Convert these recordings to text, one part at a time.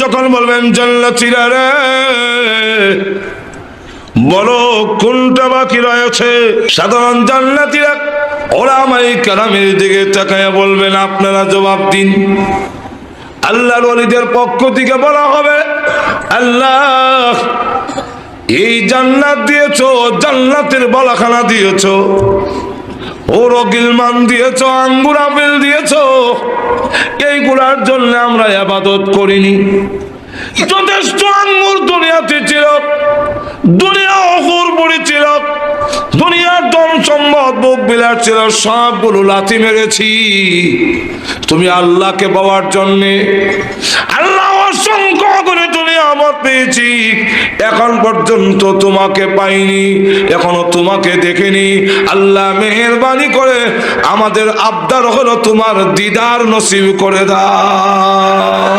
যখন বলবেন জান্নাতীরা রে বলো কোনটা বাকি রয়েছে, সাধারণ জান্নাতীরা ওলামায়ে কেরামের দিকে তাকায়া বলবেন আপনারা জবাব দিন। আল্লাহর ওলিদের পক্ষ থেকে বলা হবে আল্লাহ এই জান্নাত দিয়েছো, জান্নাতের বলাখানা দিয়েছো, ওরো গিলমান দিয়েছো, আঙ্গুর আপেল দিয়েছো, এইগুলার জন্য আমরা ইবাদত করিনি। যথেষ্ট আঙ্গুর দুনিয়াতে ছিল, দুনিয়া অফুর পড়ে ছিল, দুনিয়ার ধন সম্পদ ভোগ বিলাস ছিল, সবগুলো লাথি মেরেছি তুমি আল্লাহকে পাওয়ার জন্যে। আল্লাহ অসংখ্য করে দুনিয়া আমার পেয়েছি, এখন পর্যন্ত তোমাকে পাইনি, এখনো তোমাকে দেখিনি। আল্লাহ মেহেরবানি করে আমাদের আবদার হলো তোমার দিদার নসিব করে দাও।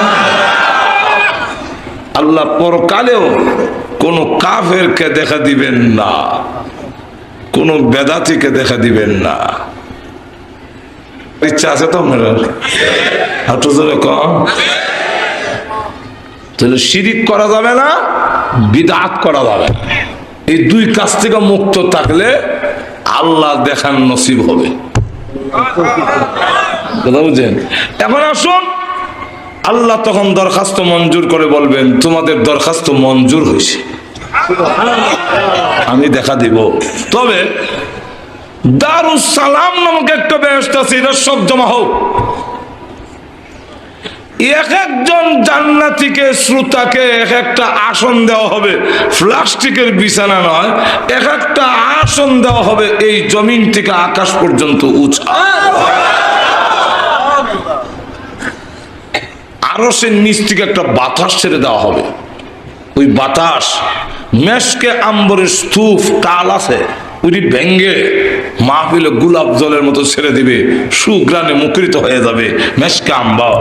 আল্লাহ পরকালেও কোন কাফেরকে দেখা দিবেন না, কোন বেদাতিকে দেখা দিবেন না। ইচ্ছা আছে তো আপনার? হাঁটু জোরে কম। তাহলে শিরিক করা যাবে না, বিদআত করা যাবে না। এই দুই কাজ থেকে মুক্ত থাকলে আল্লাহ দেখার নসিব হবে। কথা বুঝছেন? এখন আসুন, আল্লাহ তখন দরখাস্ত মঞ্জুর করে বলবেন তোমাদের দরখাস্ত মঞ্জুর হয়েছে, আমি দেখা দিব। তবে দারুস সালাম নামক একটা বেহেশত আছে, এটা সব জমা হোক। এক একজন জান্নাতীকে শ্রোতাকে এক একটা আসন দেওয়া হবে, প্লাস্টিকের বিছানা নয়, এক একটা আসন দেওয়া হবে এই জমিন থেকে আকাশ পর্যন্ত উঁচা। আরশের নিচ থেকে একটা বাতাস ছেড়ে দেওয়া হবে, ওই বাতাস মেশকে আম্বরের স্তূপ টাল আছে ওই ভেঙ্গে মাহফিলে গোলাপ জলের মতো ছেড়ে দিবে, সুগ্রানে মুখরিত হয়ে যাবে মেশকে আম্বর।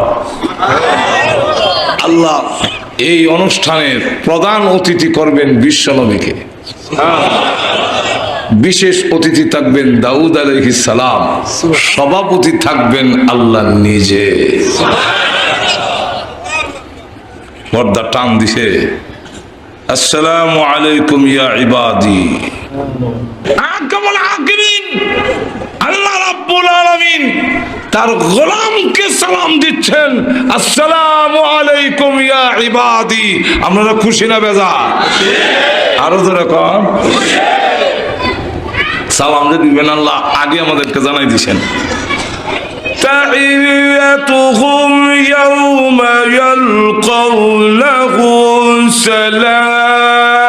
আল্লাহ এই অনুষ্ঠানের প্রধান অতিথি করবেন বিশ্বনবীকে, বিশেষ অতিথি থাকবেন দাউদ আলাইহিস সালাম, সভাপতি থাকবেন আল্লাহ নিজে। পর্দা টান দিছে, আসসালামু আলাইকুম ইয়া ইবাদি। আকমল আকিরিন আল্লাহ রাব্বুল আলামিন তার গোলামকে সালাম দিচ্ছেন, আসসালামু আলাইকুম ইয়া ইবাদি। আপনারা খুশি না বেজার? আরো জোরে কম। সালাম যে দিবেন আল্লাহ আগে আমাদেরকে জানাই দিয়েছেন। تحيتهم يوم يلقونه سلام।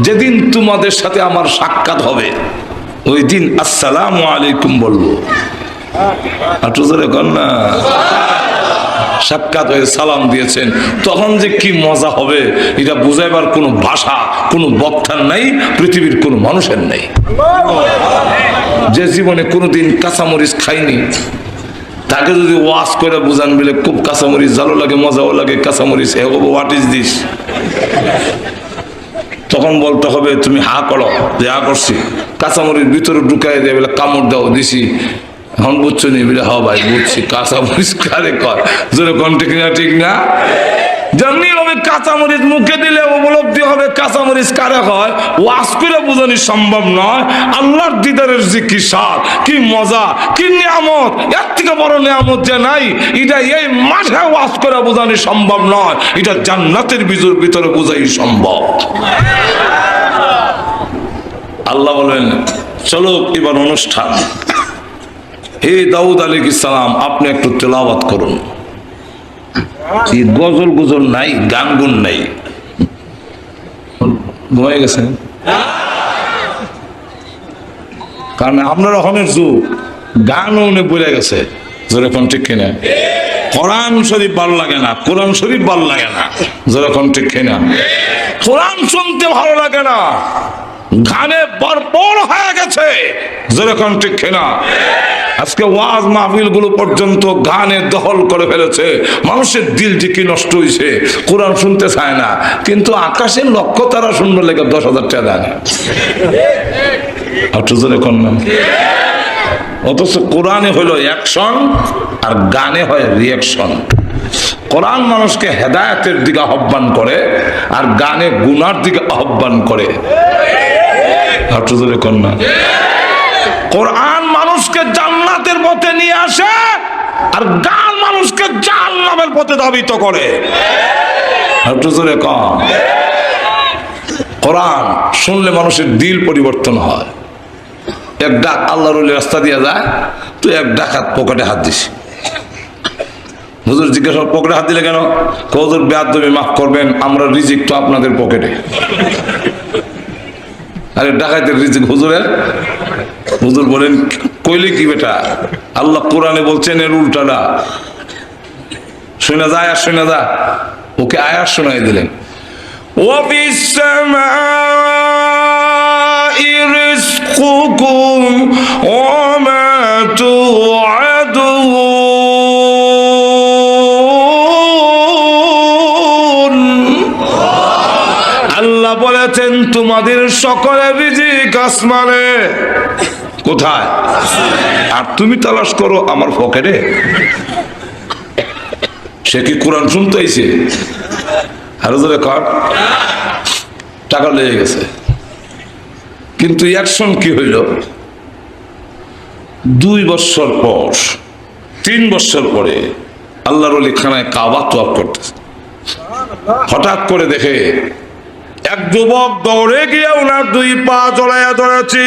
যেদিন তোমাদের সাথে আমার সাক্ষাৎ হবে ওই দিন আসসালামু আলাইকুম বলবো। একটু জোরে কর না। সাক্ষাৎ হয়ে সালাম দিয়েছেন, তখন যে কি মজা হবে এটা বুঝাইবার কোনো ভাষা, কোনো বক্তার নাই, পৃথিবীর কোনো মানুষের নাই। যে জীবনে কোনোদিন কাঁচামরিচ খাইনি তাকে যদি ওয়াজ করে বুঝান বলে খুব কাঁচামরিচ ভালো লাগে, মজাও লাগে কাঁচামরিচ, হোয়াট ইজ দিস, তখন বলতে হবে তুমি হা করো, যে হা করছি। কাঁচামরিচ ভিতরে ঢুকাই দিয়ে বলে কামড় দাও দিছি, এখন বুঝছো নি বলে হ ভাই বুঝছি, কাঁচামরিচ কারে কয়, জোরে কোন ঠিক না? ঠিক না? যেমনি হবে কাঁচামরিচ মুখে দিলে উপলব্ধি হবে কাঁচামরিচ কারে হয়, ওয়াজ করে বোঝানো সম্ভব নয়। আল্লাহর দিদারের যে কি স্বাদ, কি মজা, কি নিয়ামত, এর থেকে বড় নিয়ামত যে নাই, এটা এই মাঠে ওয়াজ করে বোঝানো সম্ভব নয়, এটা জান্নাতের ভিতরে বোঝাই সম্ভব। আল্লাহ বলেন চলো এবার অনুষ্ঠান। হে দাউদ আলাইহিস সালাম আপনি একটু তেলাওয়াত করুন। এই গজল গুজল নাই, গান গুন নাই, ঘুমাই গেছেন। কারণ আপনার ওখানের যুগ গানও উনি বলে গেছে, যেরকম ঠিক কিনা। কোরআন শরীফ ভালো লাগে না, কোরআন শরীফ ভালো লাগে না, যেরকম ঠিক কিনা। কোরআন শুনতে ভালো লাগে না, গানে ভরপুর হয়ে গেছে, যেরকম ঠিক কিনা। আজকে ওয়াজ মাহফিল গুলো পর্যন্ত গানে দখল করে ফেলেছে, মানুষের দিল টিকি নষ্ট হয়েছে, কোরআন শুনতে চায় না। কিন্তু আকাশের লক্ষ্য তারা শুনবে লেগে 10,000 টাকা দেয়। অথচ কোরআনে হলো অ্যাকশন আর গানে হয় রিয়াকশন। কোরআন মানুষকে হেদায়েতের দিকে আহ্বান করে আর গানে গুনার দিকে আহ্বান করে। কন্যা কোরআন মানুষকে জান্নাতের পথে নিয়ে আসে আর গান মানুষকে জাহান্নামের পথে ধাবিত করে। কোরআন শুনলে মানুষের দিল পরিবর্তন হয়। এক ডাক আল্লাহর ওলি রাস্তা দিয়ে যায়, তুই এক ডাকাত পকেটে হাত দিস। হুজুর জিজ্ঞাসা পকেটে হাত দিলে কেন? হুজুর বেয়াদবি মাফ করবেন, আমরা রিজিক তো আপনাদের পকেটে। আরে ডাকাতের রিজিক হুজুরের? হুজুর বলেন কইলে কি বেটা, আল্লাহ কোরআনে বলছেন এর উল্টাটা। শুনে যায় আর শুনে যা, ওকে আয়াত শোনাই দিলেন। وَفِي السَّمَاءِ رِزْقُكُمْ وَمَا تُوعَدُونَ। আল্লাহ বলেছেন তোমাদের সকলের রিজিক আসমানে। কোথায়? আর তুমি তালাশ করো আমার পকেটে। সে কি কোরআন শুনতে আইছে? আর টাকা লেগে গেছে, কিন্তু অ্যাকশন কি হইল? 2 বছর পর 3 বছর পরে আল্লাহর ওলি খানায় কাবা তওয়াফ করতেছে। হঠাৎ করে দেখে এক যুবক দৌড়ে গিয়ে ওনার 2 পা জড়াইয়া ধরেছে।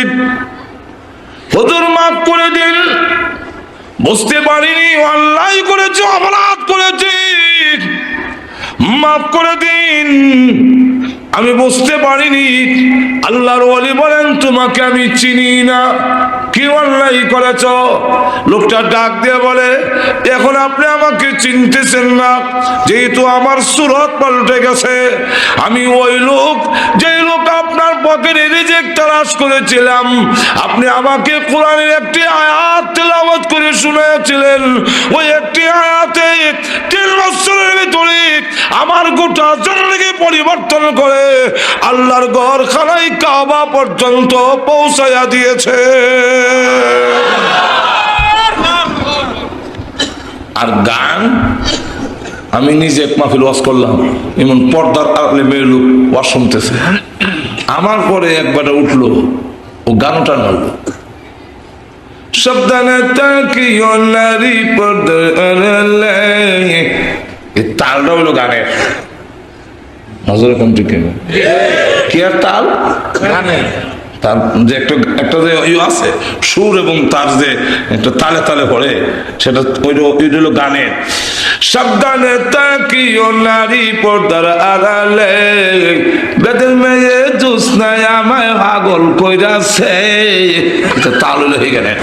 হুজুর মাফ করে দিন, বুঝতে পারিনি, অন্যায় করেছি, অপরাধ করেছি, মাফ করে দিন, আমি বুঝতে পারিনি। আল্লাহর ওলি বলেন তোমাকে আমি চিনি না, কি অন্যায় করেছ? লোকটা ডাক দিয়ে বলে এখন আপনি আমাকে চিনতেছেন না, যেহেতু আমার সুরত পাল্টে গেছে। আমি ওই লোক, যে লোক আপনার পকেটে রিজিক তালাশ করেছিলাম। আপনি আমাকে কোরআনের একটি আয়াত তেলাওয়াত করে শুনিয়েছিলেন। ওই একটি আয়াতে 3 বছরের ভিতরে আমার গোটা জিন্দেগি পরিবর্তন করে আল্লাহর ঘরখানায় কাবা পর্যন্ত পৌঁছায়া দিয়েছে। আর গান, আমি নিজে এক মাহফিল ওয়াজ করলাম, এমন পর্দার আড়ালে মেয়ে লোক ওয়াজ শুনতেছে। আমার পরে একবার উঠলো, ও গানটা নাড়লো, সাবধানে তাকিও নারী পর্দার আড়ালে। এই তালটা হইলো গানের। নজরে কোন ঠিক কি আর তাল গানের, তার যে একটা যে আছে সুর এবং তার যে একটা তালে তালে পড়ে, সেটা ওইটা হলো গানের। সাবধানে তাকিও নারী পর্দার আড়ালে, বেদের মেয়ে জোৎস্নায় আমায় পাগল কইরাছে। এটা তাল হইলো হয়ে গেলেন।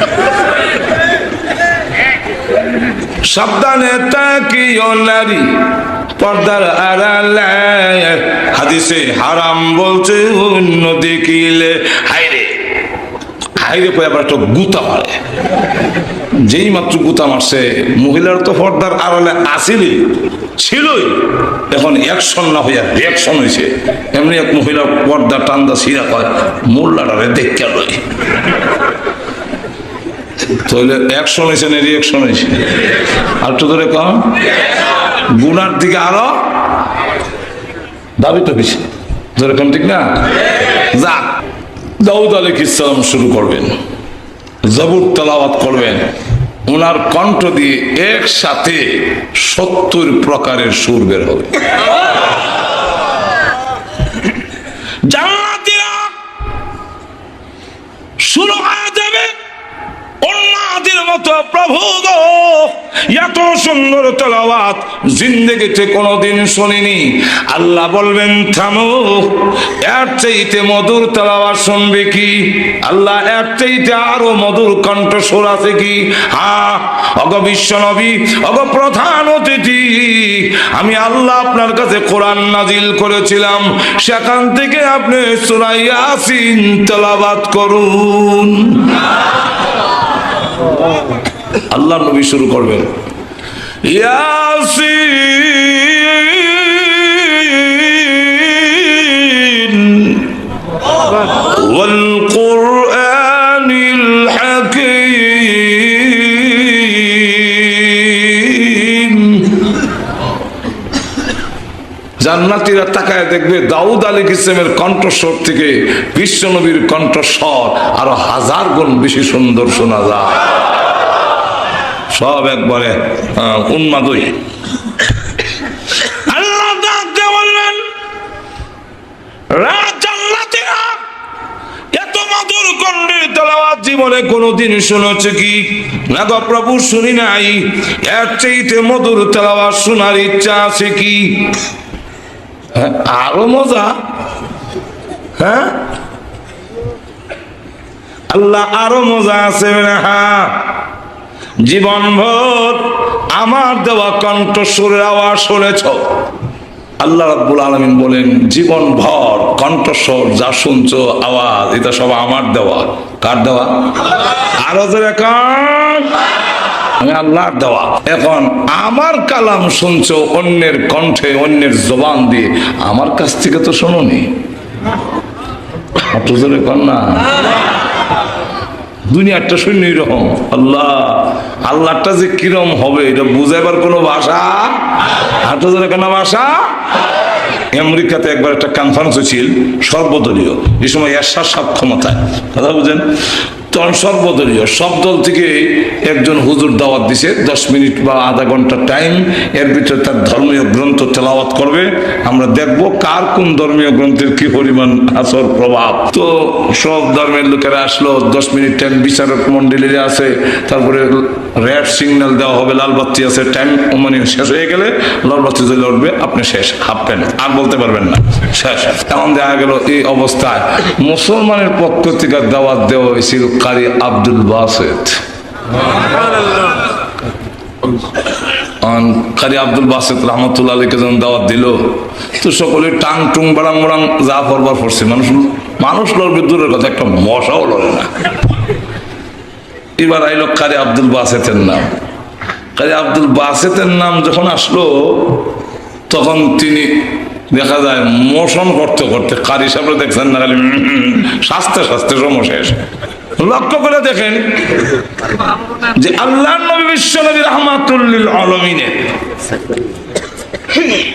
সাবধানে তাকিও নারী পর্দার আড়ালে, হাদিসে হারাম বলছে অন্য দেখিলে হাইরে হাইরে পরে আবার একটা গুতা মারে। যেই মাত্র গুতা মারছে, মহিলার তো পর্দার আড়ালে আসিলই ছিলই, এখন অ্যাকশন না হইয়া রিয়াকশন হয়েছে। এমনি এক মহিলা পর্দা টান্দা ছিঁড়া কয় মোল্লাটারে দেখতে লই, তাহলে অ্যাকশন হয়েছে না রিয়াকশন হয়েছে? আর একটু ধরে কম গুনার দিকে আরো দাবি তো বেশি, যেরকম ঠিক না? যাক, দাউদ আলাইহিস সালাম শুরু করবেন, জবুর তেলাওয়াত করবেন। ওনার কণ্ঠ দিয়ে একসাথে 70 প্রকারের সুর বের হবে। জান্নাতীরা শুরু হয়ে যাবে উন্মাদের মতো। প্রভু গো, এত সুন্দর তেলাওয়াত জিন্দেগিতে কোনোদিন শুনিনি। আল্লাহ বলবেন থামো, এর চাইতে মধুর তেলাওয়াত শুনবে কি? আল্লাহ এর চাইতে আরো মধুর কণ্ঠস্বর আছে কি? হ্যাঁ, অগ বিশ্ব নবী, অগ প্রধান অতিথি, আমি আল্লাহ আপনার কাছে কোরআন নাজিল করেছিলাম, সেখান থেকে আপনি সূরা ইয়াসিন তেলাওয়াত করুন। আল্লাহ নবী শুরু করবেন, ইয়াসিন ওয়াল কুরআনিল হাকীম জান্নাতীরা তাকায় দেখবে দাউদ আলাইহিস ইসলামের কণ্ঠস্বর থেকে বিশ্বনবীর কণ্ঠস্বর আরো 1000 গুণ বেশি সুন্দর শোনা যায়। সব একবারে উন্মাদই। আল্লাহ ডাকতে বললেন, জান্নাতীরা এত মধুর কণ্ঠের তেলাওয়াত জীবনে কোনোদিন শুনেছে কি? না গো প্রভু, শুনি নাই। এর চাইতে মধুর তেলাওয়াত শোনার ইচ্ছা আছে কি? আরো মজা। হ্যাঁ, আল্লাহ আরো মজা আছে না? হ্যাঁ, জীবনভর আমার দেওয়া কণ্ঠস্বরের আওয়াজ শুনেছ। আল্লাহ রাব্বুল আলামিন বলেন, জীবনভর কণ্ঠস্বর যা শুনছো আওয়াজ, এটা সব আমার দেওয়া। কার দেওয়া? আরো জোরে কান, আমি আল্লাহর দেওয়া। এখন আমার কালাম শুনছো অন্যের কণ্ঠে, অন্যের জবান দিয়ে, আমার কাছ থেকে তো শোনোনি। অত জোরে কান না। দুনিয়াটা শূন্য এরকম। আল্লাহটা যে কিরম হবে এটা বুঝাইবার কোনো ভাষা, হাঁটো জোরে কেন ভাষা। আমেরিকাতে একবার একটা কনফারেন্স হয়েছিল সর্বদলীয়, এই সময় এরশাদ সাহেব ক্ষমতায়, কথা বুঝেন। তখন সর্বদলীয় সব দল থেকে একজন হুজুর দাওয়াত দিছে, 10 মিনিট বা আধা ঘন্টা টাইম। এর ভিতরে তার ধর্মীয় গ্রন্থ তেলাওয়াত করবে। আমরা দেখবো কার কোন ধর্মীয় গ্রন্থের কি পরিমাণ আসর প্রভাব। তো সব ধর্মের লোকেরা আসলো, 10 মিনিট টাইম বিচারক মন্ডলীরা আছে, তারপরে রেড সিগন্যাল দেওয়া হবে, লাল বাতি আছে, টাইম মানে শেষ হয়ে গেলে লাল বাতি জ্বলে উঠবে, আপনি শেষ, হাঁপবেন, আর বলতে পারবেন না, শেষ। এমন দেখা গেল এই অবস্থায় মুসলমানের পক্ষ থেকে দাওয়াত দেওয়া হয়েছিল কারি আব্দুল বাসেত। কারি আব্দুল বাসেত রহমতুল্লাহ আলাইহি যখন দাওয়াত দিল, তো সকলে টাং টুং বাড়াং বাড়াং যা পড়বার পড়ছে। মানুষ লড়বে দূরের কথা, একটা মশাও লড়ে না। এবার আইলো কারি আব্দুল বাসেতের নাম। কারি আব্দুল বাসেতের নাম যখন আসলো, তখন তিনি দেখা যায় মোশন করতে করতে, কারি সাহেব দেখছেন না, খালি শাস্তে শাস্তে সমস্যা এসে। লক্ষ্য করে দেখেন যে আল্লাহর নবী বিশ্ব নবী রাহমাতুল লিল আলামিনের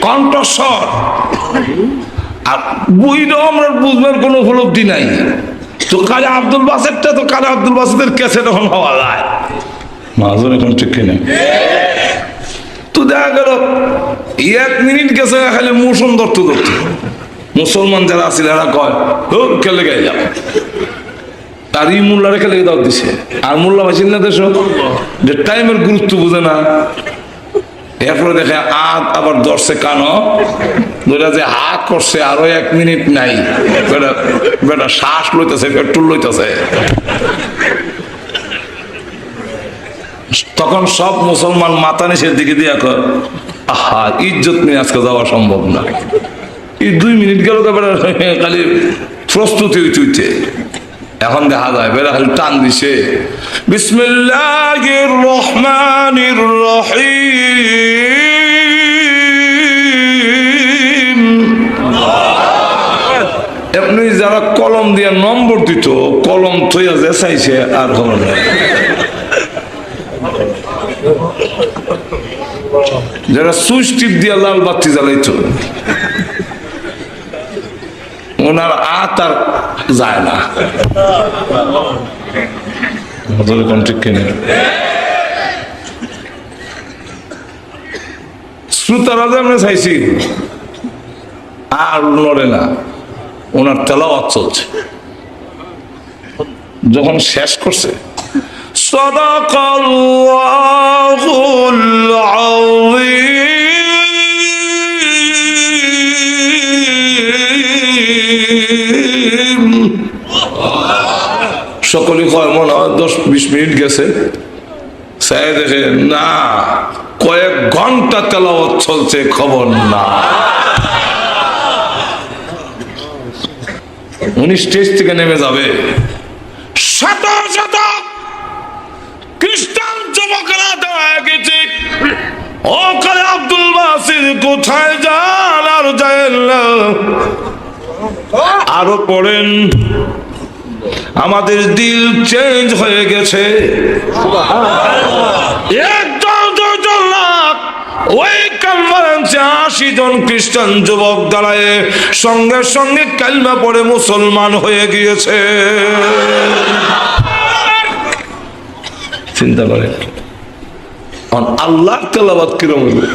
কণ্ঠস্বর আর বইটাও আমরা বুঝবার কোনো উপলব্ধি নাই। তো কারি আব্দুল বাসেতটা, তো কারি আব্দুল বাসেতের ক্যাসেট এখন হওয়া যায় মাঝে, এখন ঠিক কিনা? তো দেখা গেল 1 মিনিট গেছে খালি মোশন ধরতে ধরতে। মুসলমান যারা আছে এরা কয়, ও খেলে গে যাও। আর এই মোল্লারে খেলে দাও দিছে। আর মোল্লা ভাইছেন না দেশ, যে টাইমের গুরুত্ব বুঝে না। এরপরে দেখে আবার ধরছে কানো ধরে, যে হাত করছে আরো 1 মিনিট নাই, বেটা শ্বাস লইতেছে, পেট্রোল লইতেছে। তখন সব মুসলমান মাথা নিচের দিকে দিয়ে কয়, আহা, ইজ্জত নিয়ে আজকে যাওয়া সম্ভব না। এই 2 মিনিট গেল খালি প্রস্তুতি হইতে। এখন দেখা যায় বেড়া খালি টান দিছে, বিসমিল্লাহির রহমানির রহিম। আপনি যারা কলম দিয়ে নম্বর দিত, কলম থইয়া যে চাইছে আর খবর নাই। যারা সুইচ টিপ দিয়ে লাল বাতি জ্বালাইতো, ওনার আর যায় না। শ্রোতারা যেমন চাইছি আর লড়ে না, ওনার তেলাওয়াত চলছে। যখন শেষ করছে, সাদাকাল্লাহুল আযীম। সকলে কয় মনে হয় 10-20 মিনিট গেছে, চাই দেখে না কয়েক ঘন্টা তেলাওয়াত চলছে, খবর না। উনি স্টেজ থেকে নেমে যাবে, শত শত খ্রিস্টান যুবকেরা দেওয়া গেছে, ও কারি আব্দুল বাসিত কোথায় যান? আর যায়েন না, আরো পড়েন, আমাদের দিল চেঞ্জ হয়ে গেছে। একদল 2 লাখ ওই কনফারেন্সে 80 দুইজন খ্রিস্টান যুবক দাঁড়ায় সঙ্গে সঙ্গে কালিমা পড়ে মুসলমান হয়ে গিয়েছে। চিন্তা করে আল্লাহর তেলাওয়াত কিরকম হইবে?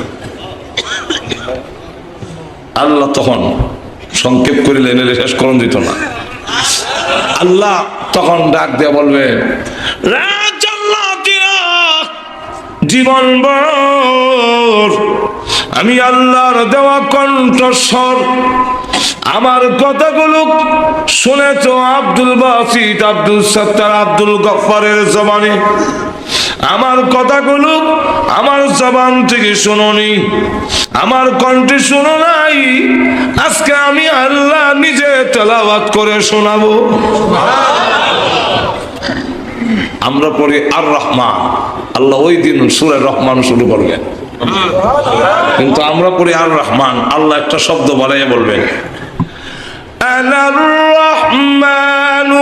আল্লাহ তখন সংক্ষেপ করে লেনে শেষ করণ দিত না। আল্লাহ তখন ডাক দিয়ে বলবে, জীবনভর আমি আল্লাহর দেওয়া কণ্ঠস্বর আমার কথাগুলো শুনেছ আব্দুল বাসিত, আব্দুল সত্তার, আব্দুল গফফারের জবানে। আমার কথাগুলো আমার জবান থেকে শুনোনি, আমার কণ্ঠে শুনো নাই। আজকে আমি আল্লাহ নিজে তেলাওয়াত করে শোনাবো। আমরা পড়ি আর রহমান, আল্লাহ ওই দিন সূরা রহমান শুরু করবেন, কিন্তু আমরা পড়ি আর রহমান। আল্লাহ একটা শব্দ বাড়াইয়া বলবেন, আনার রহমানু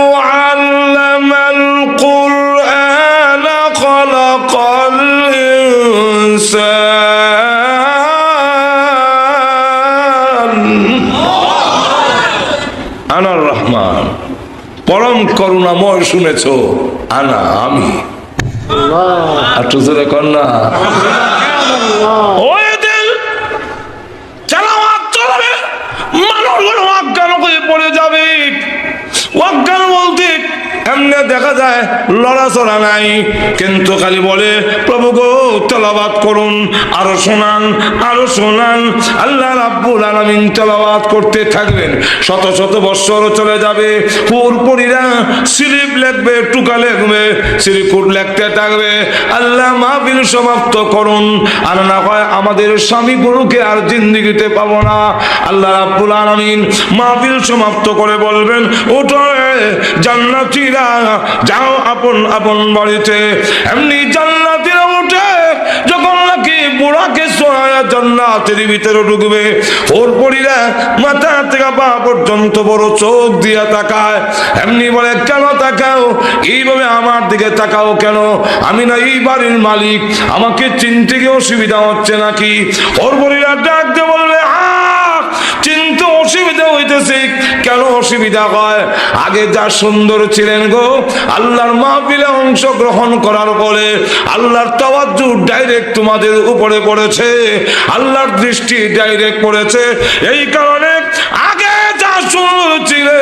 আল্লামাল কুরআন খালাকাল ইনসান। আনার রহমান, পরম করুণাময়। শুনেছ আনা, আমি। আর জোরে কন্যা ওই দিন তেলাওয়াত চলবে, মানুষগুলো অজ্ঞান হয়ে পড়ে যাবে। অজ্ঞান বলতে এমনি দেখা যায় লড়াচড়া নাই, কিন্তু খালি বলে প্রভু গো তেলাওয়াত করুন, আরো শোনান, আরো শোনান। আল্লাহ রাব্বুল আলামিন তেলাওয়াত করতে থাকবেন। শত শত বৎসর চলে যাবে, পুরপুরিরা স্লিপ লিখবে, টুকা লিখবে, শ্রীকুট লিখতে থাকবে। আল্লাহ মাহফিল সমাপ্ত করুন, আর না হয় আমাদের স্বামী গুরুকে আর জিন্দেগিতে পাবো না। আল্লাহ রাব্বুল আলামিন মাহফিল সমাপ্ত করে বলবেন, ওঠো জান্নাতীরা, যাও আপন আপন বাড়িতে। এমনি জান্নাতীরা উঠে যখন নাকি বুড়াকে সোয়া জান্নাতের ভিতরে ঢুকবে, ওরপরিরা মাথা থেকে পা পর্যন্ত বড় চোখ দিয়া তাকায়। এমনি বলে, কেন তাকাও? এইভাবে আমার দিকে তাকাও কেন? আমি না এই বাড়ির মালিক, আমাকে চিনতে গিয়ে অসুবিধা হচ্ছে নাকি? ওরপরিরা ডাক দিয়ে বলবে, চিনতে অসুবিধা হইতেছে। কেন অসুবিধা হয়? আগে যা সুন্দর ছিলেন গো, আল্লাহর মাহফিলে অংশগ্রহণ করার পরে আল্লাহর তাওয়াজ্জু ডাইরেক্ট তোমাদের উপরে পড়েছে, আল্লাহর দৃষ্টি ডাইরেক্ট পড়েছে। এই কারণে আগে যা সুন্দর ছিলে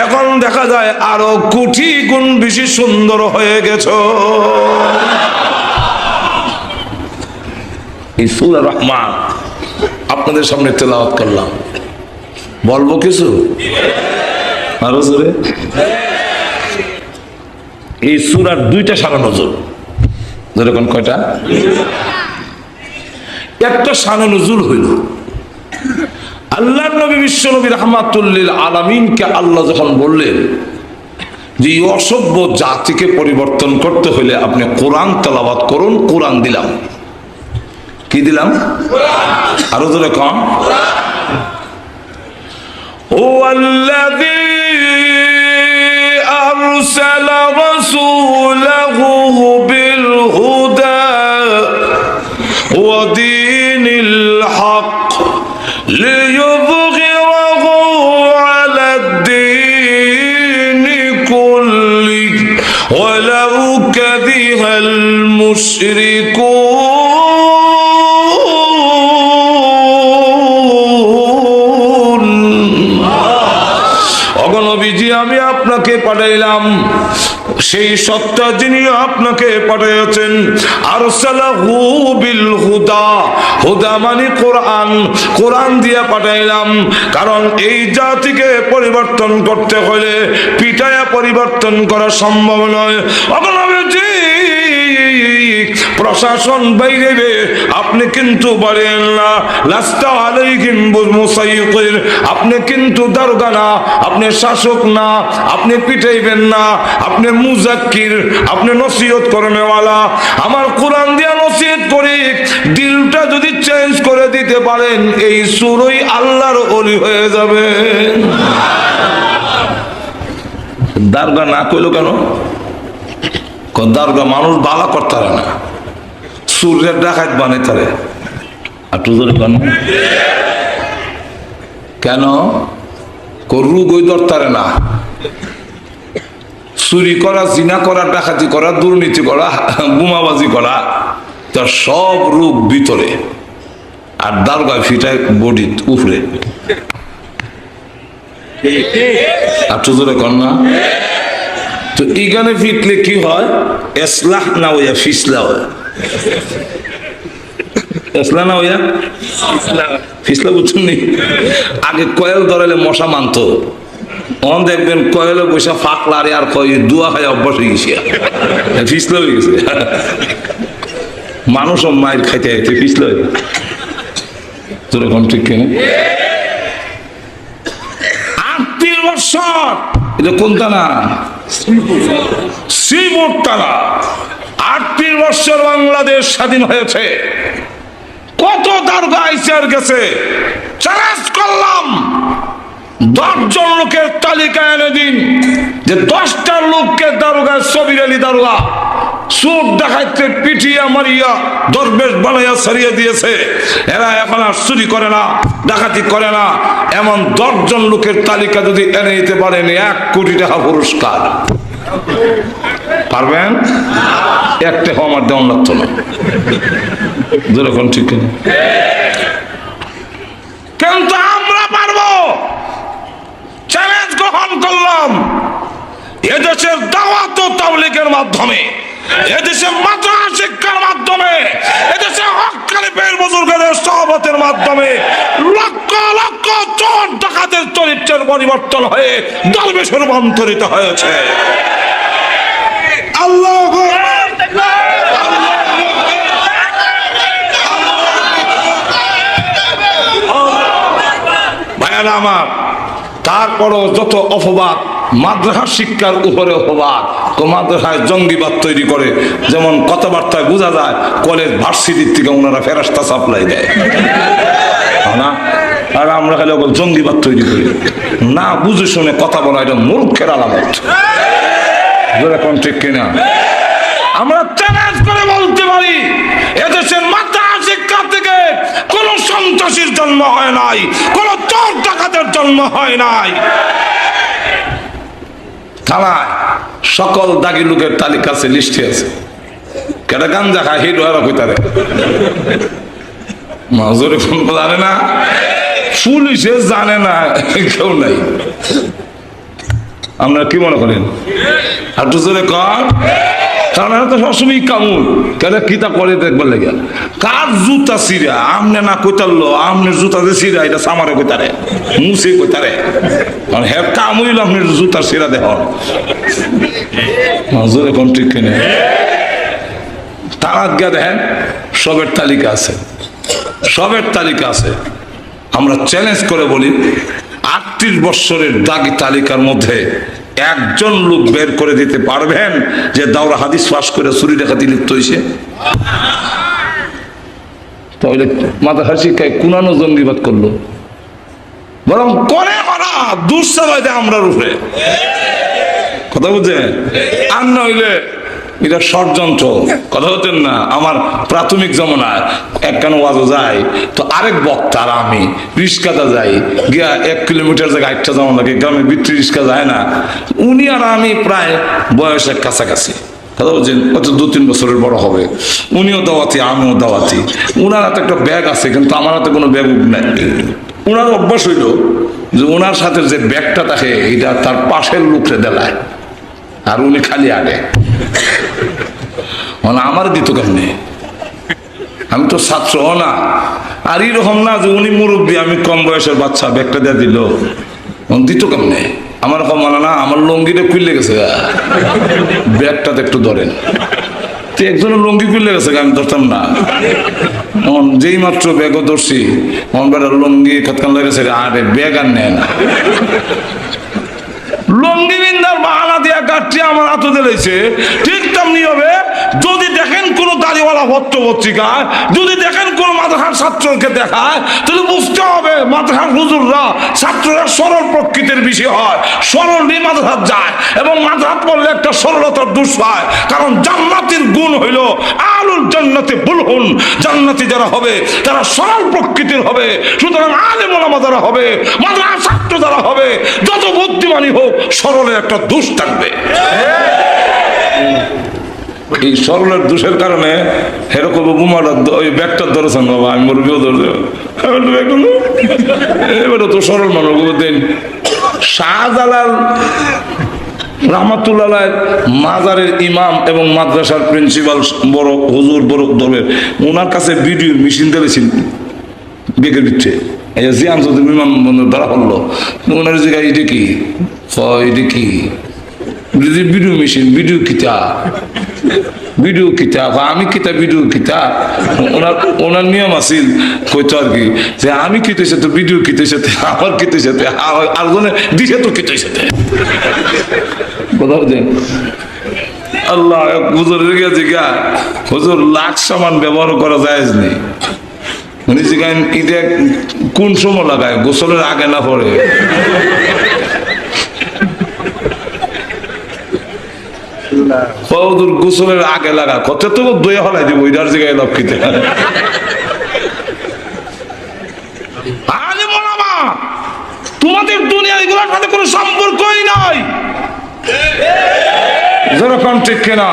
এখন দেখা যায় আরো কোটি গুণ বেশি সুন্দর হয়ে গেছো। এই সূরা রহমান আপনাদের সামনে তেলাওয়াত করলাম, বলবো কিছু আরো জোরে? এই সূরার দুইটা শানে নজুল। যেরকম কয়টা? একটা শানে নজুল হইল আল্লাহর নবী বিশ্ব নবী রাহমাতুল লিল আলামিনকে আল্লাহ যখন বললেন যে অসভ্য জাতিকে পরিবর্তন করতে হলে আপনি কোরআন তেলাওয়াত করুন, কোরআন দিলাম। কি দিলাম? আরো জোরে কম। والذي أرسل رسوله بالهدى ودين الحق ليظهره على الدين كله ولو كره المشركون। আমি আপনাকে পাঠাইলাম সেই সত্তা যিনি আপনাকে পাঠিয়েছেন। আরসালাহু বিল হুদা, হুদা মানে কোরআন, কোরআন দিয়ে পাঠাইলাম। কারণ এই জাতিকে পরিবর্তন করতে হলে পিটায়া পরিবর্তন করা সম্ভব নয়। প্রশাসন বাইরে আপনি কিন্তু বলেন না, লাস্তা আলাইহিম বিমুসাইয়ির, আপনি কিন্তু দারোগা না, আপনি শাসক না, আপনি পিটাইবেন না, আপনি মুজাক্কির, আপনি নসিহত করনেওয়ালা। আমার কোরআন দিয়া নসিহত করি, দিলটা যদি চেঞ্জ করে দিতে পারেন এই সুরই আল্লাহর ওলি হয়ে যাবে। দারোগা না কইলো কেন? দারোগা মানুষ বালা করতে পারে না, সূর্যের ডাকাত বানাইতে পারে। আর তুই কেন? রোগ ওই দরতারে না, চুরি করা, জিনা করা, ডাকাতি করা, দুর্নীতি করা, বোমাবাজি করা, তার সব রোগ ভিতরে, আর দারোগা ফিটায় বডি উপরে। আর তো জোরে কর না। তো এখানে ফিটলে কি হয়? এসলাহ না হইয়া ফিসলা হয়। এসলা না হইয়া ফিসলা, বুঝছেন নি? আগে কয়েল ধরালে মশা মানতো, অন দেখবেন কয়েলে পয়সা ফাঁকলারে আর কয় দুয়া খায় অভ্যাস হয়ে গেছে, ফিসলা হয়ে গেছে। মানুষও মায়ের খাইতে খাইতে ফিসলা হয়ে গেছে। তোরকম ঠিক কিনা? 38 বছর, এটা কোনটা না? শ্রীপুর টানা। 38 বছর বাংলাদেশ স্বাধীন হয়েছে। কত দারোগা আইসিআর গেছে, চ্যালেঞ্জ করলাম 10 জন লোকের তালিকা এনে দিন, যে 10টা লোককে দারোগা, সবির আলী দারোগা চোর ডাকাইতে পিটিয়া মারিয়া দরবেশ বানাইয়া ছাড়িয়ে দিয়েছে, এরা এখন আর চুরি করে না, ডাকাতি করে না, এমন 10 জন লোকের তালিকা যদি এনে দিতে পারেন 1 কোটি টাকা পুরস্কার। পারবেন? একটা আমার দেওয়ান লাগতো না, যেরকম ঠিক না। কিন্তু আমরা পারবো, চ্যালেঞ্জ গ্রহণ করলাম। এদেশের দাওয়াত ও তাবলীগের মাধ্যমে, এদেশে মাদ্রাসা শিক্ষার মাধ্যমে, এদেশে হক্কানি পীর বুজুর্গদের সহবতের মাধ্যমে লক্ষ লক্ষ চোর ডাকাতের চরিত্রের পরিবর্তন হয়ে দরবেশে রূপান্তরিত হয়েছে। আল্লাহু আকবার। ভাইয়ারা আমার, তারপরও যত অপবাদ, মাদ্রাসা শিক্ষার উপরে অপবাদ, মাদ্রাসায় জঙ্গিবাদ তৈরি করে, যেমন কথাবার্তায় বোঝা যায় কলেজ ভার্সিটির থেকে ওনারা ফেরেশতা সাপ্লাই দেয় না, আর আমরা খালি জঙ্গিবাদ তৈরি করি না, বুঝে শুনে কথা বলা এটা মূর্খের আলামত। যেরকম ঠিক কিনা? আমরা চ্যালেঞ্জ করে বলতে পারি, এদেশের মাদ্রাসা শিক্ষা থেকে কোন সন্ত্রাসীর জন্ম হয় নাই, কোন চোর ডাকাতের জন্ম হয় নাই। থানায় সকল দাগি লোকের তালিকা আছে, লিস্টে আছে। কেটা গাঞ্জা খায় হিট হয়ে কইতারে মাজরে ফোন জানে না, পুলিশে জানে না, কেউ নাই। আমরা কি মনে করেন? আর তো জোরে কর, তারা তো সবসময় কামুল কেন কিতা করে দেখবার লেগে। কার জুতা চিরা আমনে না কইতারলো, আমনের জুতা যে চিরা এটা সামারে কইতারে, মুছে কইতারে, হ্যাঁ কামুইল আপনার জুতা চিরা দেখ জোরে কোন ঠিক কিনে। তারা গিয়া দেখেন সবের তালিকা আছে, সবের তালিকা আছে। আমরা চ্যালেঞ্জ করে বলি, 38 বছরের দাগি তালিকার মধ্যে একজন লোক বের করে দিতে পারবেন যে দাওরা হাদিস পাস করে চুরি ডাকাতি লিপ্ত হয়েছে? তাহলে মাদ্রাসা শিক্ষায় কোনানো জঙ্গিবাদ করলো, বরং করে ওরা দুঃসাবাই দেয় আমরা রূপে। কথা বুঝছেন? আর নইলে এটা ষড়যন্ত্র। কথা বলতেন না? আমার প্রাথমিক জমানায় একখান ওয়াজও যায়, তো আরেক বক্তা আর আমি রিস্কাতে যাই, গিয়া 1 কিলোমিটার জায়গায় 8টা জমা লাগে, গ্রামের ভিতরে রিস্কা যায় না। উনি আর আমি প্রায় বয়সের কাছাকাছি, কথা বলছেন, হয়তো 2-3 বছরের বড় হবে। উনিও দাওয়াতি, আমিও দাওয়াতি। উনার হাতে একটা ব্যাগ আছে, কিন্তু আমার হাতে কোনো ব্যাগ নাই। উনার অভ্যাস হইল যে ওনার সাথে যে ব্যাগটা থাকে এটা তার পাশের লোকরে দেলায়, আর উনি খালি আগে। মানে আমার দিত কেমনে? আমি তো ছাত্র না, আর এরকম না যে উনি মুরব্বী, আমি কম বয়সের বাচ্চা, ব্যাগটা দিয়ে দিল, দিত কেমনে? আমার মানে না, আমার লঙ্গিটা খুললে গেছে, ব্যাগটাতে একটু ধরেন। একজনের লঙ্গি খুললে গেছে, আমি ধরতাম না। যেই মাত্র ব্যাগও ধরছি, লঙ্গি খতকান লেগেছে, আরে ব্যাগ আর নেয় না। লঙ্গি বিন্দার বাহানা দিয়া গাছটি আমার হাতে দিয়েছে। ঠিক তেমনি হবে, যদি দেখেন কোন দাড়িওয়ালা পত্র পত্রিকায়, যদি দেখেন কোন মাদ্রাসার ছাত্রকে দেখায়, তাহলে বুঝতে হবে মাদ্রাসার হুজুররা, ছাত্ররা সরল প্রকৃতির বিষয় হয়, সরল নিয়ে মাদ্রাসাত যায়, এবং মাদ্রাসাত পড়লে একটা সরলতার দোষ পায়। কারণ জান্নাতের গুণ হইল আলুল জান্নাতে বুলহুন, জান্নাতি যারা হবে তারা সরল প্রকৃতির হবে। সুতরাং আলেম ওলামা যারা হবে, মাদ্রাসা ছাত্র যারা হবে, যত বুদ্ধিমানই হোক, সরলের একটা দোষ থাকবে। এই সরলের দোষের কারণে এরকম বোমাটা ওই ব্যাগটা ধরেছেন বাবা, আমি মুরগিও ধরে এবারে তো সরল মানুষ দেন। শাহজালাল রহমাতুল্লাহ মাজারের ইমাম এবং মাদ্রাসার প্রিন্সিপাল বড় হুজুর বড় দরবের, ওনার কাছে ভিডিও মেশিন দিয়েছিল বেগে দিচ্ছে। এই জিয়ান যদি বিমানবন্দর ধরা পড়লো, ওনার জায়গায় এটা কি এটা কি ভিডিও মেশিন, ভিডিও কিতা, ভিডিও কিতা, আমি কিতা ভিডিও কিতা। ওনার নিয়ম আছিল কইতো আর কি, যে আমি কিতের সাথে ভিডিও কিতের সাথে আমার কিতের সাথে আরেকজনে দিছে তো কিতের সাথে কথা বলছেন। আল্লাহ হুজুর গেছে গা, হুজুর লাখ সামান ব্যবহার করা যায় নেই। উনি যেখানে এটা কোন সময় লাগায়, গোসলের আগে না পরে। গোসলের আগে লাগা কত তো দইয়া হলাই দিব ওইটার জায়গায় লক্ষ্মীতে। তোমাদের দুনিয়া এগুলোর সাথে কোনো সম্পর্কই নাই, যেরকম ঠিক কিনা।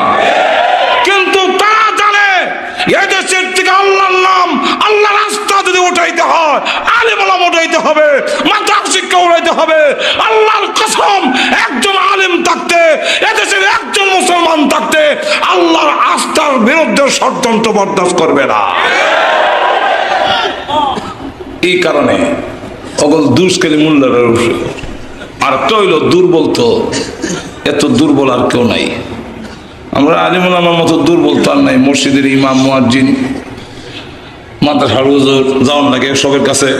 কিন্তু তারা জানে এদেশের থেকে আল্লাহর নাম, আল্লাহ রাস্তা যদি উঠাইতে হয়, আলেম ওলামা উঠাইতে হবে, মাদ্রাসা শিক্ষা উঠাইতে হবে। আল্লাহর কসম, একজন আলেম থাকতে, এদেশের একজন মুসলমান থাকতে আল্লাহর আস্থার বিরুদ্ধে ষড়যন্ত্র বরদাস্ত করবে না। এই কারণে অগল দুষ্কালী মূল্যের আর তৈল দুর্বল, তো এত দুর্বল আর কেউ নাই। আমরা আলিম ওলামার মতো দুর্বল তো আর নাই। মসজিদের ইমাম, মুয়াজ্জিন, মাদ্রাসার হুজুর যাওয়ার লাগে সবের কাছে।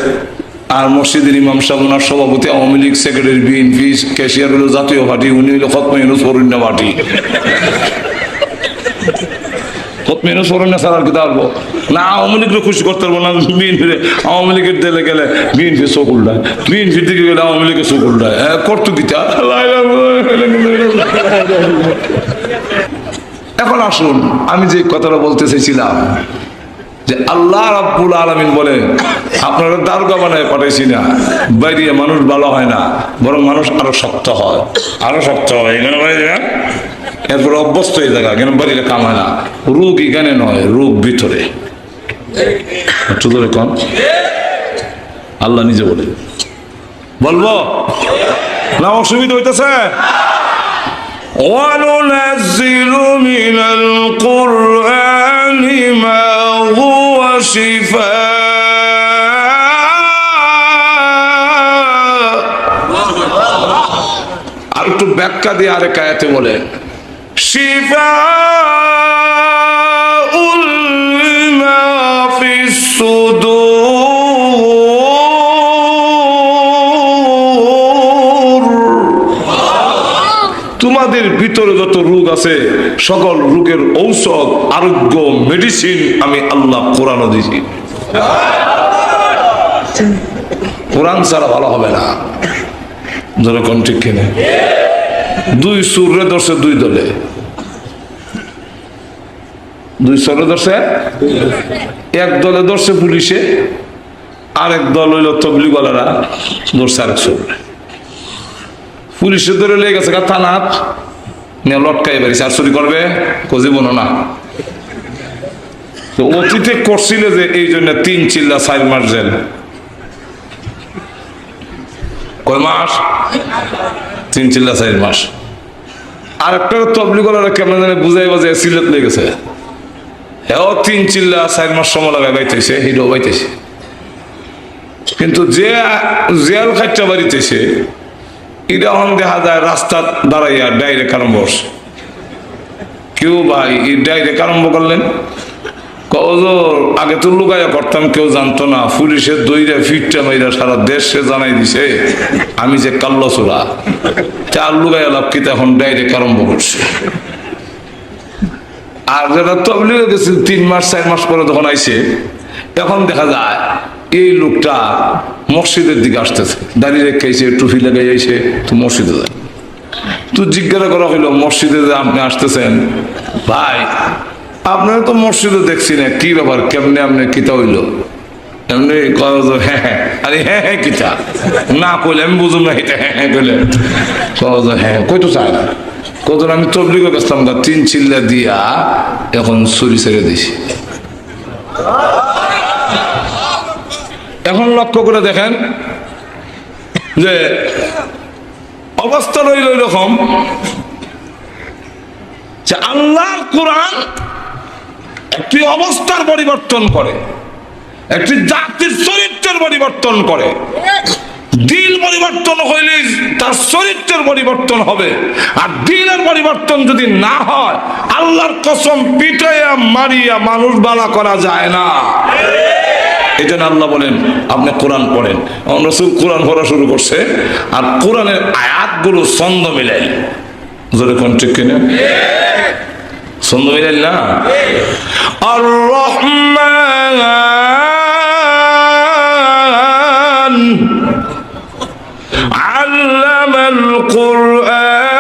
আর মসজিদের ইমাম সাহেব, ওনার সভাপতি Awami League, secretary BNP, cashier হলো জাতীয় পার্টি, উনি হইল খতমে ইউনুস ফরুন্না পার্টি। খতমে ইউনুস ফরুন্না ছাড়া আর কি পারবো না। আওয়ামী লীগকে খুশি করতে পারবো না। বিএনপি আওয়ামী লীগের দিলে গেলে বিএনপি চকুল দেয়, বিএনপির দিকে গেলে আওয়ামী লীগের চকুল দেয়। করতো গীতা। এখন আসুন, আমি যে কথাটা বলতে চাইছিলাম যে আল্লাহ রাব্বুল আলামিন বলে আপনারা দারোগা বানায় পাঠাইছি না, বাইরে মানুষ ভালো হয় না, বরং মানুষ আরো শক্ত হয়, আরো শক্ত হয়। এখানে বাইরে এরপরে অভ্যস্ত হয়ে থাকা, কেন বাড়িতে কামায় না। রোগ এখানে নয়, রোগ ভিতরে। একটু ধরে কন, আল্লাহ নিজে বলে। বলবো না, অসুবিধা হইতেছে? وَنُنَزِّلُ مِنَ الْقُرْآنِ مَا هُوَ شِفَاءٌ। আর একটু ব্যাখ্যা দিয়ে আরেক আয়াতে বলে শিফাউল লিমা ফিস সুদূর। তোমাদের ভিতরে যত রোগ আছে, সকল রোগের ঔষধ, আরোগ্য, মেডিসিন আমি আল্লাহ কোরআনও দিয়েছি। কোরআন ছাড়া ভালো হবে না, যেরকম ঠিক কিনা। দুই সুরে ধরছে দুই দলে, দুই সুরে ধরছে এক দলে ধরছে পুলিশে, আরেক দল হইল তবলিগওয়ালারা ধরছে আরেক সুরে। পুলিশে ধরে লেগে গেছে থানাত, লটকাই বেরিয়েছে। আর চুরি করবে জীবন না। তো অতীতে করছিল যে এই জন্য 3 চিল্লা 4 মাস জেল। কয় মাস? 3 চিল্লা 4 মাস। আর একটা তবলিগওয়ালারা কেমন জানে বুঝাই বাজায় সিলেট লেগে গেছে, হ্যাঁ 3 চিল্লা 4 মাস সময় লাগায় বাইতেছে, হিডো বাইতেছে। কিন্তু যে জেল খাইটা বাড়িতেছে, এটা এখন দেখা যায় রাস্তা দাঁড়াইয়া ডাইরেক্ট আরম্ভ করছে। কেউ ভাই এই ডাইরেক্ট আরম্ভ করলেন, আগে তো লুকাইয়া করতাম, কেউ জানতো না। পুলিশের দইরা ফিটটা মাইরা সারা দেশে জানাই দিছে আমি যে কাল্লো চোরা। চার লুকাইয়া লাভ কি, এখন ডাইরেক্ট আরম্ভ করছে। আর যারা তবলিগে গেছে 3 মাস 4 মাস পরে যখন আইছে, এখন দেখা যায় এই লোকটা মসজিদের দিকে আসতেছে, দাঁড়িয়ে রেখেছে, টুপি লাগাই আইছে, তো মসজিদে যায়। তো জিজ্ঞাসা করা হইলো, মসজিদে যে আপনি আসতেছেন ভাই, আপনারা তো মসজিদে দেখছি না, কি ব্যাপার, কেমনে আপনি কিতা হইল? এমনি হ্যাঁ হ্যাঁ, আরে হ্যাঁ হ্যাঁ কিতা না কইলে আমি বুঝুন না, এটা হ্যাঁ হ্যাঁ কইলে হ্যাঁ কই তো চায় না। কত আমি তবলিগে গেছিলাম, 3 চিল্লা দিয়া এখন ছুরি ছেড়ে দিছি। এখন লক্ষ্য করে দেখেন যে অবস্থা রইল এরকম যে আল্লাহর কোরআন একটি অবস্থার পরিবর্তন করে, একটি জাতির চরিত্রের পরিবর্তন করে। দিল পরিবর্তন হইলে তার চরিত্রের পরিবর্তন হবে, আর দিলের পরিবর্তন যদি না হয় আল্লাহর কসম পিটাইয়া মারিয়া মানুষ বালা করা যায় না। এই জন্য আল্লাহ বলেন আপনি কোরআন পড়েন। রাসূল কোরআন পড়া শুরু করছে, আর কোরআনের আয়াতগুলো ছন্দ মিলাই, জোরে কোন ঠিক কিনা? ছন্দ মিলাই না। আর রহমান আল্লামাল কুরআন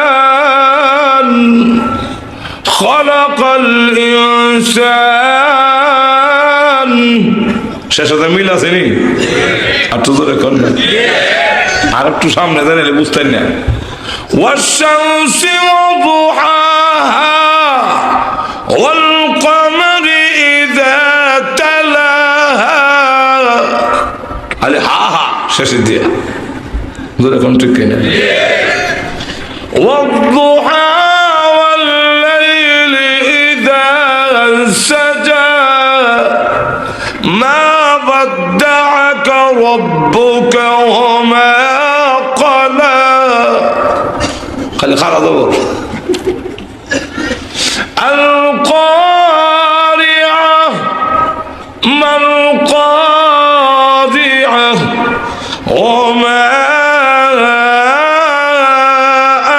খালাকাল ইনসান। শেষে মিল আছে নি? আর তো জোরে কোন না, আর একটু সামনে দাঁড়ালে বুঝতেন না। ওয়াশ-শামসি ওয়া-দুহাহা ওয়াল-কমারি ইযা তালাহা। আলে হা হা শেষে দিয়ে জোরে কোন ঠিক কিনা? ওয়াদ-দুহা ওয়াল-লাইলি ইযা সাজা মা ওয়াদ্দা'আকা রাব্বুকা ওয়া মা ক্বালা। খালি খারা দেবো। আল-কারিআহ মাল-কারিআহ ওয়া মা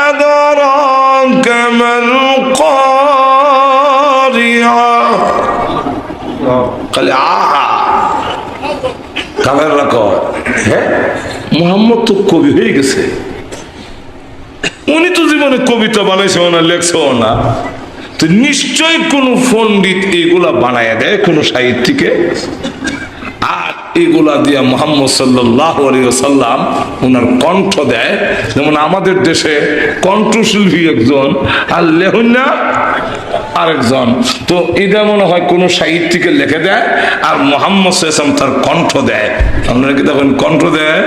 আদরাকা মাল-কারিআহ। খালি আহা কামের রাখো। হ্যাঁ, মুহাম্মদ তো কবি হয়ে গেছে। উনি তো জীবনে কবিতা বানাইছেও না, লেখছেও না, তো নিশ্চয় কোন পণ্ডিত এগুলা বানায় দেয় কোন সাহিত্যিকে, আর এগুলা দিয়া মুহাম্মদ সাল্লাল্লাহু আলাইহি ওয়াসাল্লাম ওনার কণ্ঠ দেয়। যেমন আমাদের দেশে কণ্ঠশিল্পী একজন আর লেখনা আরেকজন, তো এটা মনে হয় কোন সাহিত্যিকে লিখে দেয় আর মুহাম্মদ সাল্লাল্লাহু আলাইহি ওয়াসাল্লাম তার কণ্ঠ দেয়। আপনারা কি তখন কণ্ঠ দেয়?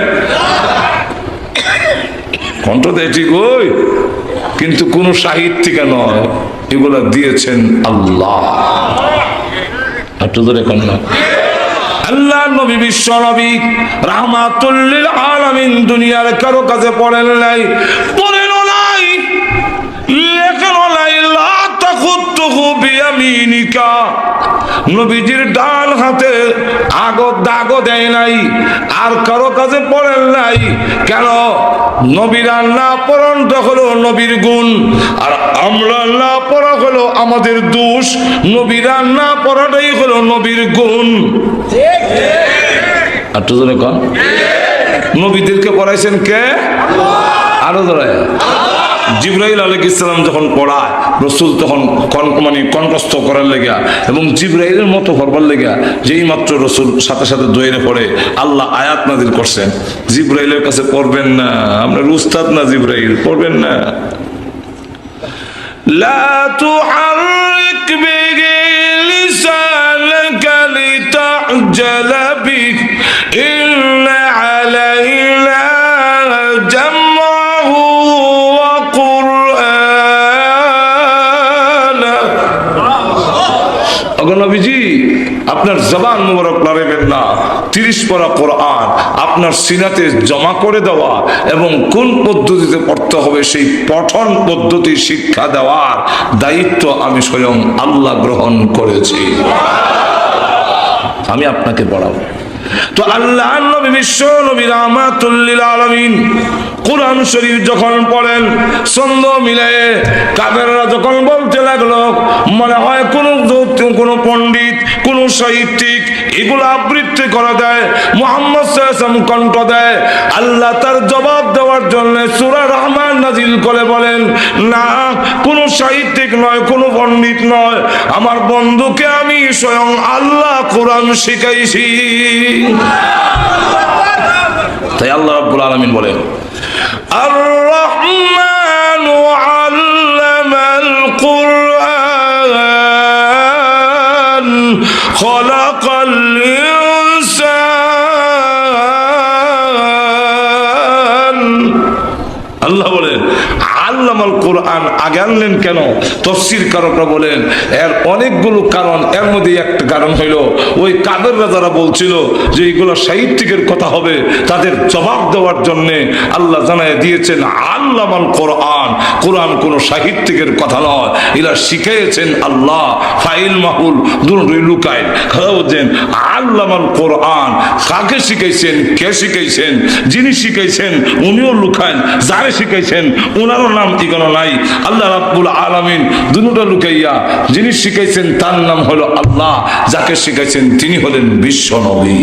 কণ্ঠ দেয় ঠিক, ওই কিন্তু কোন সাহিত্যিকা নয়, এগুলা দিয়েছেন আল্লাহ। একটু ধরে কোন না, আল্লাহ নবী বিশ্ব নবী রাহমাতুল লিল আলামিন দুনিয়ার কারো কাছে পড়েন নাই, পড়েনও নাই, লেখেনও নাই। লা তাখুতুহু বিয়ামিনিকা, নবীজির ডান হাতে দাগ দেয় নাই, আর কারো কাছে পড়েন নাই। কেন? নবীরা না পড়াটা হলো নবীর গুণ, আর আমরা না পড়া হলো আমাদের দোষ। নবীরা না পড়াটাই হলো নবীর গুণ। আর তো জনে কন, নবীদেরকে পড়াইছেন কে? আরো ধরে জিবরাইল আলাইহিস সালাম যখন পড়ায়, রাসূল তখন কণ্ঠস্থ করার লেগা এবং জিবরাইলের মতো পড়বার লেগা যেই মাত্র রাসূল সাথে সাথে দৌড়ে পড়ে আল্লাহ আয়াত নাযিল করছেন, জিবরাইলের কাছে পড়বেন না, আপনার উস্তাদ না জিবরাইল, পড়বেন না। লা তুহাররিক বিহি লিসানাকা লিতা'জালা বিহি ইন্না আলাইনা জামআহু ওয়া কুরআনা। ওগো নবীজি, আপনার জবান মুবারক লড়াইবেন না। 30 পারা কোরআন আপনার সিনাতে জমা করে দেওয়া এবং কোন পদ্ধতিতে পড়তে হবে সেই পঠন পদ্ধতি শিক্ষা দেওয়ার দায়িত্ব আমি স্বয়ং আল্লাহ গ্রহণ করেছি। আমি আপনাকে পড়াবো। তো আল্লাহ নবী বিশ্ব নবী রাহমাতুল লিল আলামিন কোরআন শরীফ যখন পড়েন, ছন্দ মিলায়ে কাফেররা যখন বলতে লাগলো মনে হয় কোন কোনো পণ্ডিত, কোনো সাহিত্যিক এগুলো আবৃত্তি করা দেয়, মুহাম্মদ সাল্লাল্লাহু আলাইহি ওয়াসাল্লাম কণ্ঠ দেয়, আল্লাহ তার জবাব দেওয়ার জন্য সূরা রহমান নাজিল করে বলেন, না, কোনো সাহিত্যিক নয়, কোনো পণ্ডিত নয়, আমার বন্ধুকে আমি স্বয়ং আল্লাহ কোরআন শিখাইছি। তাই আল্লাহ রাব্বুল আলামিন বলেন, আর রহমানু আল্লামাল কুরআন খলাকাল ইনসান। আল্লাহ বলেন আল্লামাল কোরআন আগে আনলেন কেন? তাফসীর কারকরা বলেন এর অনেকগুলো কারণ, এর মধ্যে একটা কারণ হইল ওই কাদেররা যারা বলছিল যে এইগুলো সাহিত্যিকের কথা হবে, তাদের জবাব দেওয়ার জন্য আল্লাহ জানায় দিয়েছেন আল্লামাল কোরআন, কোরআন কোনো সাহিত্যিকের কথা নয়, এরা শিখিয়েছেন আল্লাহ। ফাইল মাহুল দুটোই লুকায়, কথা বলছেন আল্লামাল কোরআন কাকে শিখাইছেন, কে শিখাইছেন, যিনি শিখাইছেন উনিও লুকায়, যারা শিখাইছেন ওনারও নাম ঠিকানা নাই। আল্লাহ রাব্বুল আলামিন দুটোটা লুকাইয়া যিনি শিখাইছেন তার নাম হলো আল্লাহ, যাকে শিখাইছেন তিনি হলেন বিশ্ব নবী।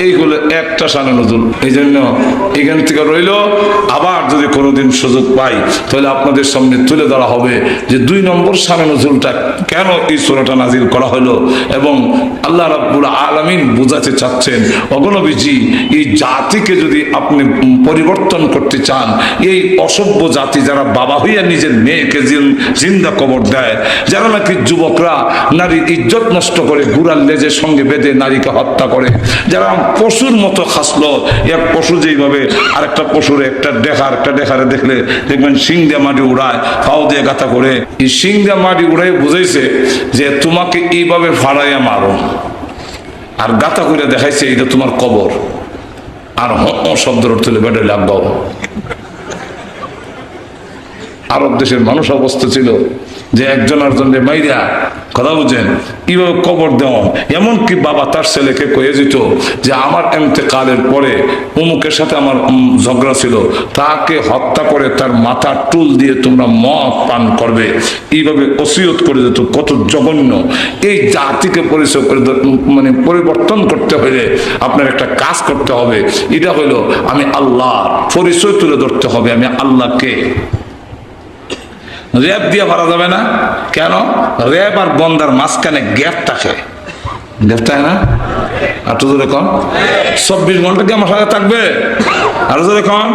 এইগুলো একটা শানে নজুল। এই জন্য এখান থেকে রইল, আবার যদি কোনোদিন সুযোগ পাই তাহলে আপনাদের সামনে তুলে ধরা হবে যে 2 নম্বর শানে নজুলটা কেন এই সূরাটা নাজিল করা হলো, এবং আল্লাহ রাব্বুল আলামিন বুঝাতে চাচ্ছেন অগণবীজি এই জাতিকে যদি আপনি পরিবর্তন করতে চান, এই অসভ্য জাতি যারা বাবা হইয়া নিজের মেয়েকে জিন্দা কবর দেয়, যারা নাকি যুবকরা নারীর ইজ্জত নষ্ট করে গুড়ার লেজের সঙ্গে বেঁধে নারীকে হত্যা করে, যারা পশুর মতো খাসলো, এক পশু যেইভাবে আরেকটা পশুর একটা ডেখারে দেখলে দেখবেন শিং দিয়ে মাটি উড়ায়, পাও দিয়ে গাথা করে, এই শিং দিয়ে মাটি উড়াই বুঝাইছে যে তোমাকে এইভাবে ফাড়াইয়া মারো, আর গাথা করে দেখাইছে এটা তোমার কবর, আর শব্দের অর্থ হলে বেড়ে লাগাও। আরব দেশের মানুষ অবস্থা ছিল যে একজন আরেকজনের মাইরা, কথা বুঝেন, এইভাবে কবর দেওয়া। এমনকি বাবা তার ছেলেকে কয়ে যেত যে আমার ইন্তেকালের পরে অমুকের সাথে আমার ঝগড়া ছিল, তাকে হত্যা করে তার মাথার টুল দিয়ে তোমরা মদ পান করবে, এইভাবে ওসিয়ত করে যেত। কত জঘন্য! এই জাতিকে পরিচয় করে মানে পরিবর্তন করতে হলে আপনার একটা কাজ করতে হবে, এটা হইলো আমি আল্লাহর পরিচয় তুলে ধরতে হবে, আমি আল্লাহকে। র্যাব দিয়ে পারা যাবে না, কেন? র্যাব আর বন্দার মাঝখানে গ্যাপ থাকে, গ্যাপ থাকে না? আর তো জোরে কন, 24 ঘন্টা কি আমার সাথে থাকবে? আর জোরে কন,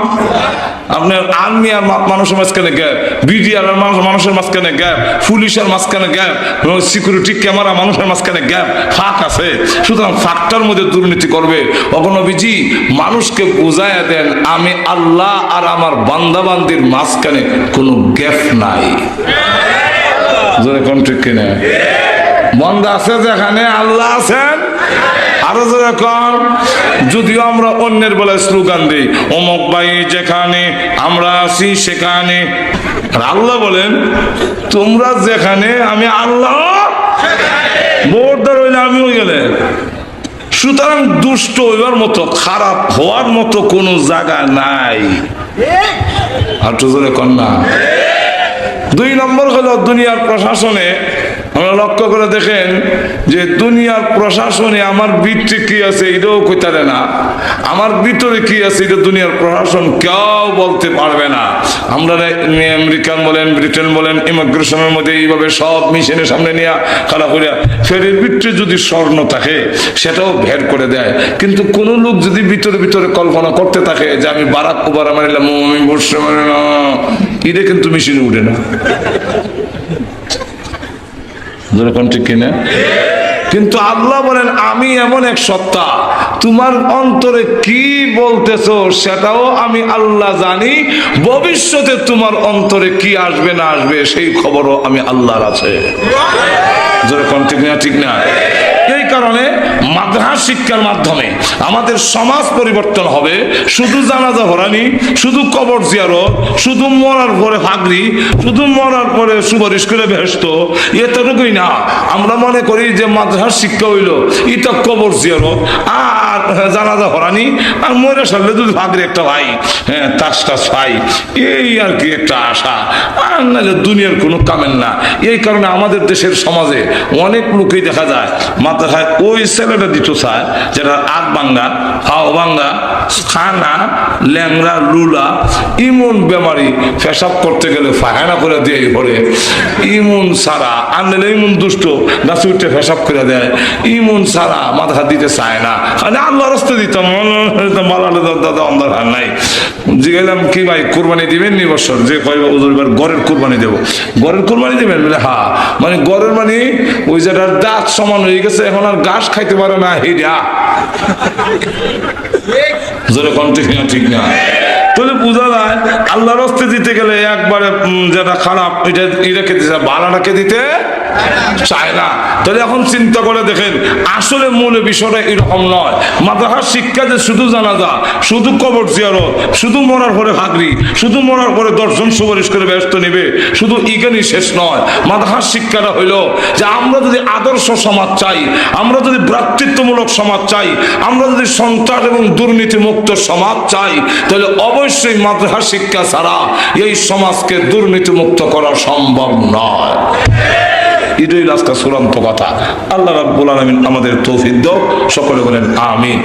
আপনার আর্মি আর মানুষের মাঝখানে গ্যাপ, বিডিআর আর মানুষের মাঝখানে গ্যাপ, পুলিশের মাঝখানে গ্যাপ, সিকিউরিটি ক্যামেরা মানুষের মাঝখানে গ্যাপ, ফাঁক আছে। সুতরাং ফাঁকটার মধ্যে দুর্নীতি করবে। অগণবীজি মানুষকে বুঝাইয়া দেন আমি আল্লাহ আর আমার বান্দাবান্দির মাঝখানে কোনো গ্যাপ নাই। জোরে কোন ঠিক কিনা? বন্দা আছে যেখানে আল্লাহ আছেন। আরো যখন যদিও আমরা অন্যের বলে স্লোগান দিই, অমুক ভাই যেখানে আমরা আছি সেখানে, আল্লাহ বলেন তোমরা যেখানে আমি আল্লাহ, বোর্ডার হইলে আমি হয়ে গেলে। সুতরাং দুষ্ট হইবার মতো, খারাপ হওয়ার মতো কোনো জায়গা নাই। আর তো জোরে কন্যা। 2 নম্বর হলো দুনিয়ার প্রশাসনে আমরা লক্ষ্য করে দেখেন যে দুনিয়ার প্রশাসনে আমার ভিতরে কি আছে এটাও কইতারে না, আমার ভিতরে কি আছে এটা দুনিয়ার প্রশাসন কেউ বলতে পারবে না। আমরা আমেরিকান বলেন, ব্রিটেন বলেন, ইমিগ্রেশনের মধ্যে এইভাবে সব মেশিনের সামনে নিয়ে খাড়া করিয়া ফেরের ভিতরে যদি স্বর্ণ থাকে সেটাও বের করে দেয়। কিন্তু কোন লোক যদি ভিতরে ভিতরে কল্পনা করতে থাকে যে আমি বারাক ওবামা মারিলাম, আমি বসে মারি না, এটা কিন্তু মেশিনে উঠে না। ঠিক কিনা? কিন্তু আল্লাহ বলেন আমি এমন এক সত্তা, তোমার অন্তরে কি বলতেছো সেটাও আমি আল্লাহ জানি, ভবিষ্যতে তোমার অন্তরে কি আসবে না আসবে সেই খবরও আমি আল্লাহর আছে। ঠিক না? ঠিক না? এই কারণে মাদ্রাসা শিক্ষার মাধ্যমে আমাদের সমাজ পরিবর্তন হবে। শুধু জানাজা ভরানি, শুধু কবর জিয়ারত, শুধু মরার পরে ফাগরি, শুধু মরার পরে সুপারিশ করে বেহেশত, এতটুকুই না। আমরা মনে করি যে মাদ্রাসা শিক্ষা হইল এটা কবর জিয়ারত আর জানাজা ভরানি আর মরে সারলে যদি ফাগরি একটা ভাই, হ্যাঁ তাস টাস ভাই, এই আর কি একটা আশা, আর নাহলে দুনিয়ার কোনো কামেন না। এই কারণে আমাদের দেশের সমাজে অনেক লোকই দেখা যায় মাদ্রাসায় ওই ছেলেটা দিত চায় যেটা আগ ভাঙ্গা, হাও ভাঙ্গা, খানা ল্যাংরা লুলা, ইমন বেমারি, পেশাব করতে গেলে ফায়না করে দিয়ে ঘরে, ইমন সারা আনলে ইমন দুষ্ট গাছে উঠে পেশাব করে দেয়, ইমন সারা মাদ্রাসা দিতে চায় না, আল্লাহ রাস্তা দিতাম দাদা অন্ধকার নাই। জিজ্ঞাসলাম কি ভাই কোরবানি দিবেন নি বছর? যে কয়বার গড়ের কোরবানি দেবো। গড়ের কোরবানি দিবেন বলে হ্যাঁ, মানে গড়ের মানে ওই যেটার দাঁত সমান হয়ে গেছে এখন আর ঘাস খাইতে পারে না, হিডা জোরে কণ্ঠে ঠিক না? তাহলে বোঝা যায় আল্লাহর রাস্তায় দিতে গেলে একবারে যেটা খারাপ এটা খেতে চায়, ভাড়াটাকে দিতে চায় না। তাহলে এখন চিন্তা করে দেখেন আসলে মূল বিষয়টা এরকম নয়। মাদ্রাসা শিক্ষা যে শুধু জানাজা, শুধু কবর জিয়ারত, শুধু মরার পরে ভাগরি, শুধু মরার পরে দর্শন সুপারিশ করে ব্যস্ত নেবে, শুধু ইজ্ঞানই শেষ নয়। মাদ্রাসা শিক্ষাটা হইল যে আমরা যদি আদর্শ সমাজ চাই, আমরা যদি ভ্রাতৃত্বমূলক সমাজ চাই, আমরা যদি সন্ত্রাস এবং দুর্নীতি মুক্ত সমাজ চাই, তাহলে অবশ্যই মাদ্রাসা শিক্ষা ছাড়া এই সমাজকে দুর্নীতি মুক্ত করা সম্ভব নয়। এটাই আজকে চূড়ান্ত কথা। আল্লাহ রাব্বুল আলামিন আমাদের তৌফিক দাও, সকলে বলেন আমিন।